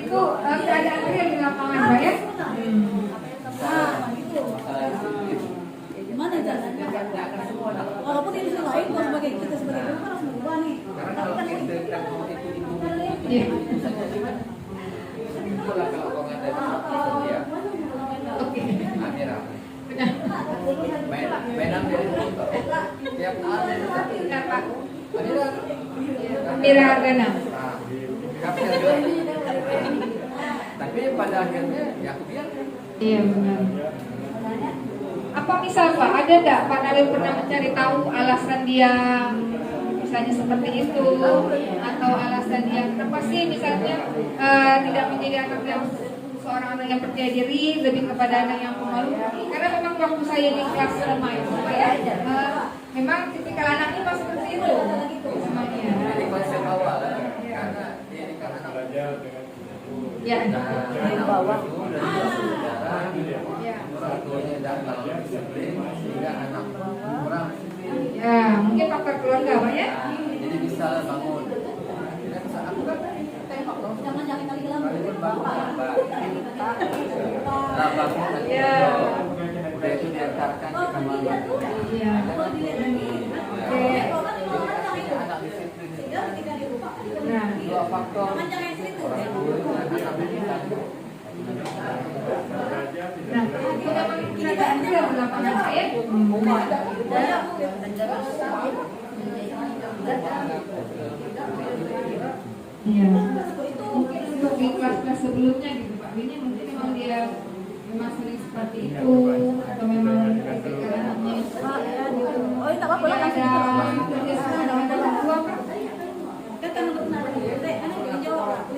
Itu keadaan real di lapangan Pak ya? Gimana jalannya? Walaupun ini lain, kalau sebagai kita sebagai guru harus berubah nih. Karena kalau kita kan mau itu Iya. itulah kalau kau ngadain ya. Oke. Amira. Mainan dari motor. Tiap hari. Benar Pak. Amira. Mira Hargana. Tapi pada akhirnya ya aku biar. Iya benar. Apa misal Pak, ada nggak Pak Nahid pernah mencari tahu alasan dia misalnya seperti itu atau alasan dia kenapa sih misalnya tidak menjadi anak yang seorang anak yang percaya diri, lebih kepada anak yang pemalu? Karena memang waktu saya di kelas SMA itu Pak ya, memang tipikal anaknya pas seperti itu semuanya. Jadi konsep awal karena dia ini kan anak Ya. bawah orang tuanya dalam disiplin sehingga anak kurang disiplin. Ya, mungkin faktor keluarga Pak ya. Jadi bisa bangun. Dan saat aku kan tembak loh. Jangan kali gelang. Walaupun bangun lambat. Lambat pun lagi. Ya. Udah itu diantarkan ke kamar mandi. Iya. Kalau dilihat lagi, Oke. Anak disiplin. Nah, Dua faktor. Orang guru dan anak dididik. nah, itu memang keadaan real di lapangan Pak ya. Iya. Mungkin untuk di kelas-kelas sebelumnya gitu Pak, ini mungkin memang dia memang sering seperti itu atau memang ketika anaknya oh ini tak apa lah. ada kerjasama dengan orang tua Pak. Kan kan untuk anak jangan jawab.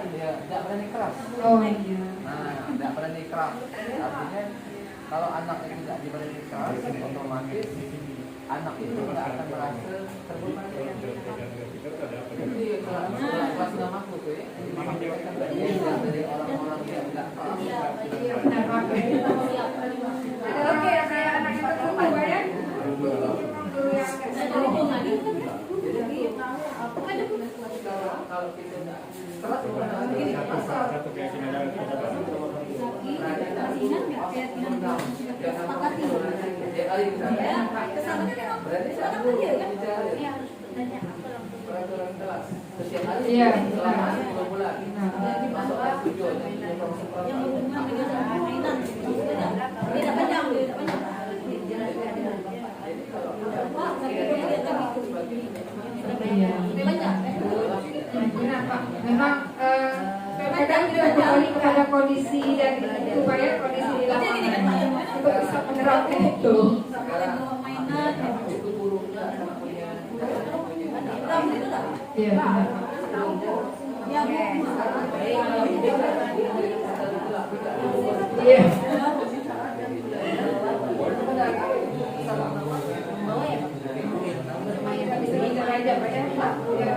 Dia tidak berani keras. Oh iya. Nah, tidak berani keras. Artinya kalau anak itu tidak berani keras, otomatis anak itu tidak akan merasa terbebani. Jadi kelas namaku tuh ya, kan dari orang-orang yang tidak paham. Nah, Pak. Oke, kayak anak yang tertentu Pak ya. Guru yang agak Kalau kita tidak keras, Satu keyakinan peraturan kelas setiap hari Iya. selama 10 bulan. Masuk kelas 7 Yang berhubungan dengan mainan. Beda panjang, beda panjang. Iya. Benar Pak. Memang kadang juga kembali kepada kondisi dari itu Pak ya, kondisi di lapangan untuk bisa menerapkan itu. itu buruknya anak punya Iya benar Pak. Iya. Lumayan tapi sebentar aja Pak ya. Iya.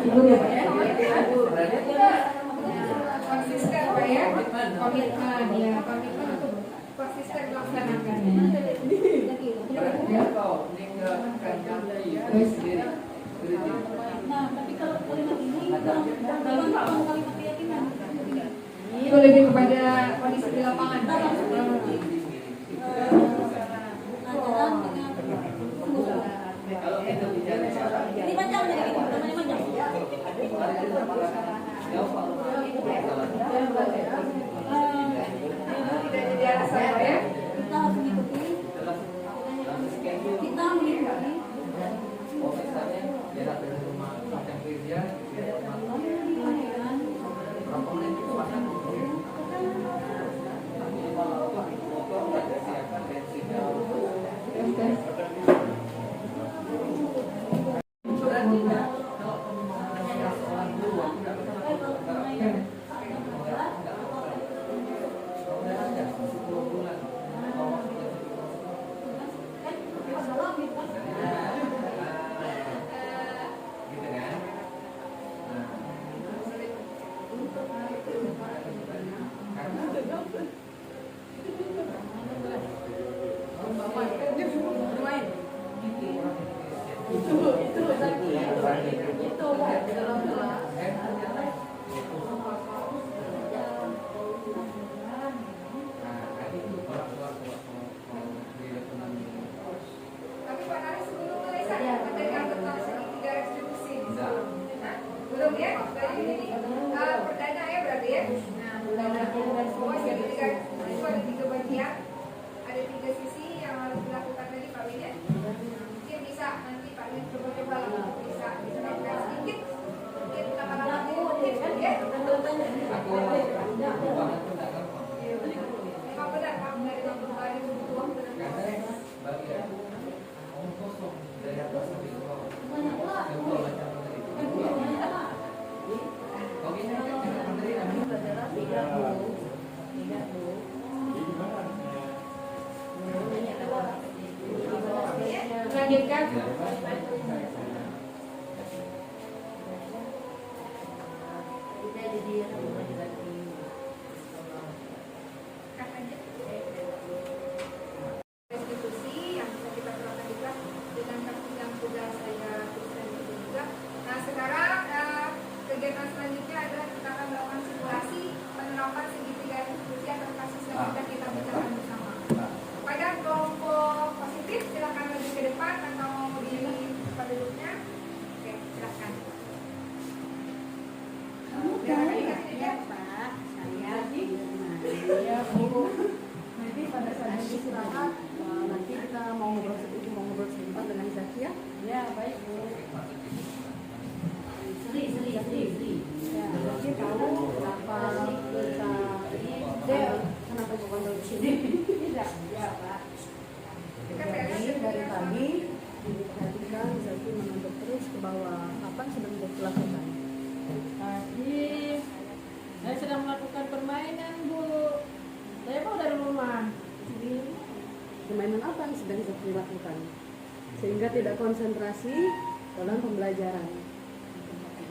Dulu ya Pak ya. Konsisten Pak ya. Komitmen ya, komitmen untuk konsisten melaksanakannya. Terus Nah, tapi kalau kalimat ini kalimat keyakinan. itu lebih kepada kondisi di lapangan Pak ya. Ajaran dengan kalau kita bicara ini panjang jadi gitu, namanya panjang. jauh Tidak jadi alasan ya. Kita harus mengikuti. Kita mengikuti. Oh, misalnya jarak dari rumah yang kerja berapa menit itu makan? Kalau motor nggak ada siapkan bensinnya. Berarti nggak kalau misalnya seorang guru nggak Tapi Pak Nari sebelum mulai saya ada yang tentang segitiga restitusi. Belum ya? Jadi ini perdana ya berarti ya? Nah, perdana. Oh, segitiga restitusi itu ada 3 bagian. Ada 3 sisi yang harus dilakukan tadi Pak Win ya. Mungkin bisa nanti Pak Win coba-coba bisa diterapkan sedikit. Mungkin lama-lama mungkin ya. aku banget tidak gampang. Memang benar Pak, dari waktu hari butuh waktu dan proses. Bagi aku omong kosong dari atas sampai ke bawah. Contoh macam itu. Kau bisa dengan menteri kami. Lanjutkan. Restitusi yang bisa kita terapkan juga dengan kasus yang sudah saya tuliskan itu juga. Nah sekarang kegiatan selanjutnya adalah kita akan melakukan simulasi penerapan segitiga restitusi atas kasus yang sudah kita bicarakan bersama. Pada kelompok positif silakan maju ke depan atau di tempat duduknya. Oke silakan. Pak, saya ya Bu. Nanti pada saat istirahat nanti kita mau ngobrol sebentar dengan Zakia. Ya baik Bu. Sri. Ya, Zakia tahu kenapa kita kenapa Bu Kondo di sini? Tidak, ya Pak. Jadi dari tadi diperhatikan Zakia menonton terus ke bawah. Apa yang sedang dilakukan? Tadi saya sedang melakukan permainan, Bu. Saya mau dari rumah. Jadi permainan apa yang sedang Zakia lakukan sehingga tidak konsentrasi dalam pembelajaran?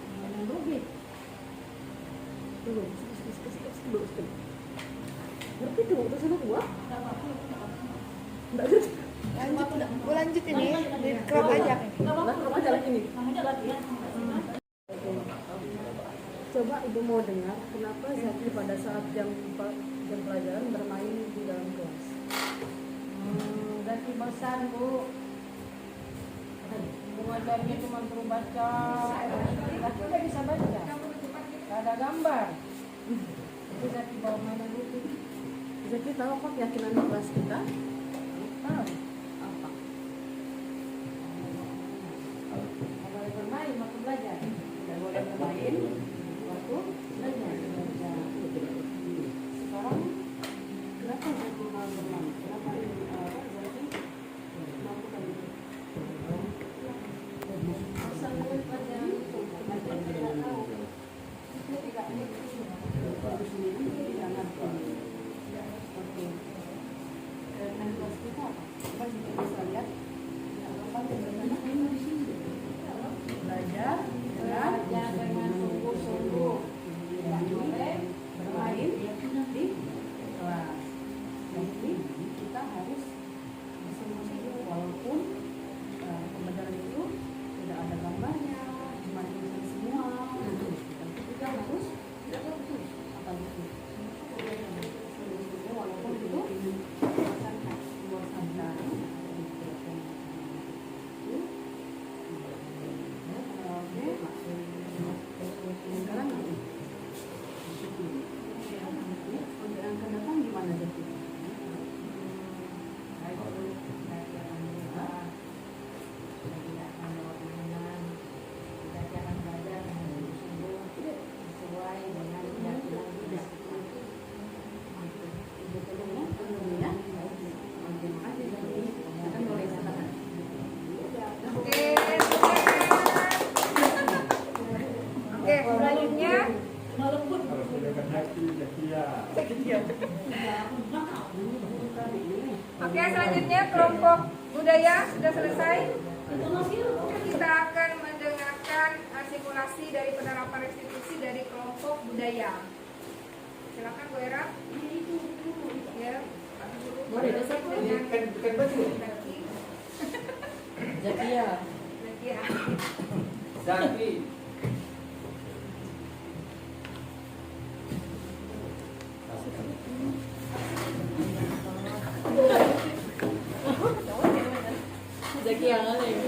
Permainan logik. Dulu, ngerti dulu terus anak gua? Enggak ngerti. Lanjut, gue lanjut ini. Crop aja. Crop aja lagi nih. Coba Ibu mau dengar kenapa Zaki pada saat jam pelajaran bermain di dalam kelas. Zaki bosan, Bu. Mengajarnya cuma suruh baca. Zaki udah bisa baca. Gak ada gambar. Itu Zaki bawa mainan itu. Zaki tahu apa keyakinan di kelas kita? Tahu. Apa? Gak boleh bermain, waktu belajar. Tidak boleh bermain waktu belajar. Sekarang kenapa Zaki mau bermain? Kenapa Zaki melakukan itu? Bosan dulu pelajaran itu. Zaki tidak tahu. Itu tidak bagus sendiri, tidak ngerti. Oke. Dan kelas kita apa? Coba kita bisa lihat. Apa yang di sini? Belajar dengan Belajar dengan sungguh-sungguh. ya. Oke, selanjutnya kelompok budaya sudah selesai. Kita akan mendengarkan simulasi dari penerapan restitusi dari kelompok budaya. Silakan Bu Era. Ya, Pak Guru. Boleh, dosen. Bukan baju. Zakia. Zakia. Zaki. Zakia mana ini?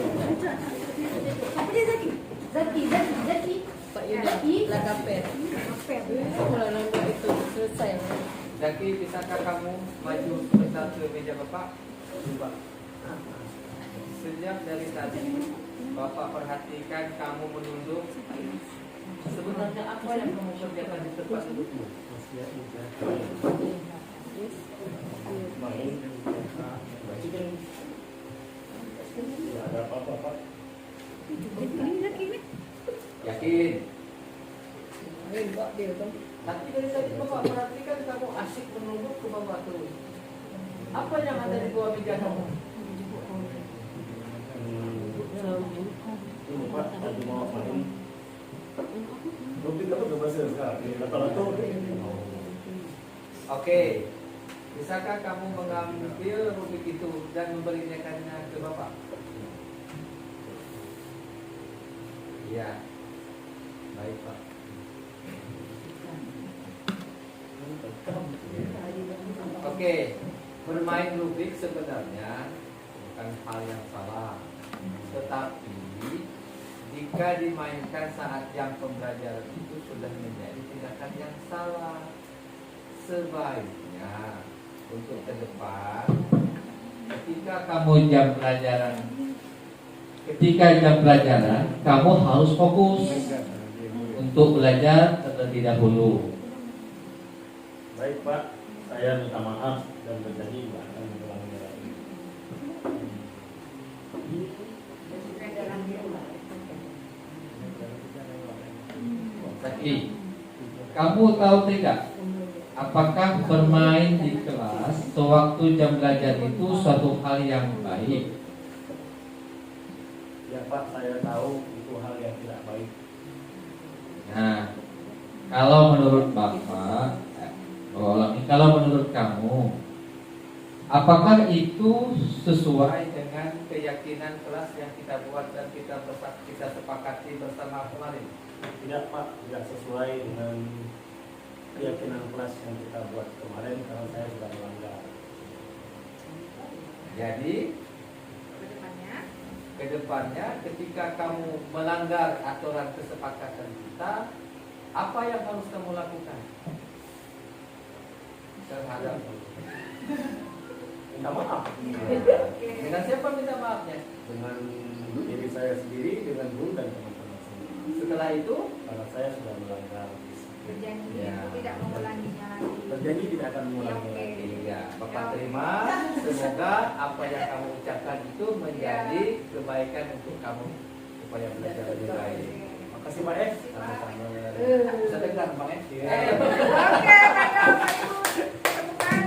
Apa dia Zaki? Zaki. Pak Yuda. Lakapet. Mulai nambah itu selesai. Zaki, bisakah kamu maju sebentar ke meja Bapak? Coba. Sejak dari tadi Bapak perhatikan kamu menunduk. Sebenarnya apa yang kamu kerjakan di tempat dudukmu? Ada apa-apa, Pak? Yakin? Ayo buat dia kan. Tapi dari tadi Bapak perhatikan kamu asik menunduk ke bawah terus. Apa yang ada di bawah meja kamu? Ini Pak, tadi mau main. Rupit apa berhasil sekarang? Rata-rata. Oke. Bisakah kamu mengambil rubik itu dan memberikannya ke Bapak? Iya. Baik, Pak. Oke. Bermain rubik sebenarnya bukan hal yang salah. Tetapi jika dimainkan saat jam pembelajaran itu sudah menjadi tindakan yang salah. Sebaiknya untuk ke depan ketika jam pelajaran kamu harus fokus untuk belajar terlebih dahulu. Baik Pak, saya minta maaf dan berjanji nggak akan mengulangi lagi. Zaki, kamu tahu tidak apakah bermain di kelas sewaktu jam belajar itu suatu hal yang baik? Ya Pak, saya tahu itu hal yang tidak baik. Nah, kalau menurut Bapak, kalau menurut kamu, apakah itu sesuai dengan keyakinan kelas yang kita buat dan kita sepakati bersama kemarin? Tidak Pak, tidak sesuai dengan keyakinan kelas yang kita buat kemarin karena saya sudah melanggar. Jadi, kedepannya ketika kamu melanggar aturan kesepakatan kita, apa yang harus kamu lakukan? Terhadap Minta maaf dengan siapa minta maafnya? dengan diri saya sendiri, dengan guru dan teman-teman sendiri. Setelah itu, Karena saya sudah melanggar. Berjanji Ya. tidak mengulanginya lagi. Berjanji tidak akan mengulangi Oke. lagi. iya, Bapak terima. Semoga apa yang kamu ucapkan itu menjadi kebaikan untuk kamu supaya belajar lebih baik. Makasih Pak F. Sama-sama. Bisa dengar Bang ya? Oke, baiklah Bapak Ibu. Temukan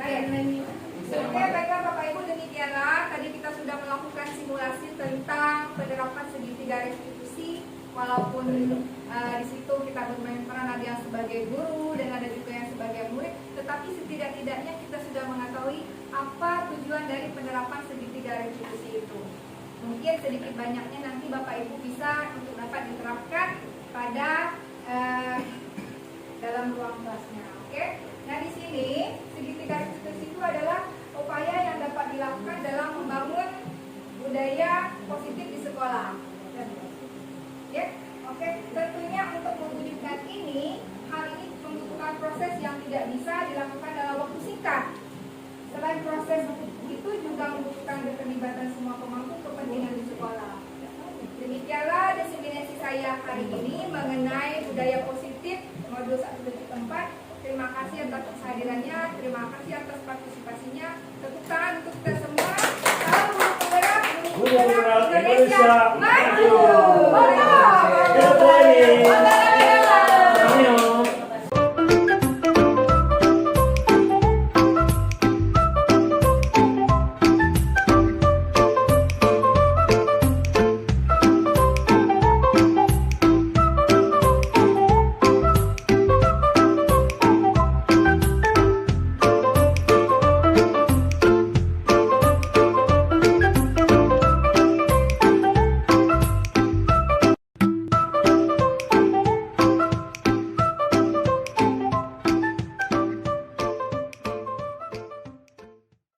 Oke, baiklah Bapak Ibu, demikianlah tadi kita sudah melakukan simulasi tentang penerapan segitiga restitusi. Walaupun di situ kita bermain peran ada yang sebagai guru dan ada juga yang sebagai murid, tetapi setidak-tidaknya kita sudah mengetahui apa tujuan dari penerapan segitiga restitusi itu. Mungkin sedikit banyaknya nanti Bapak Ibu bisa untuk dapat diterapkan pada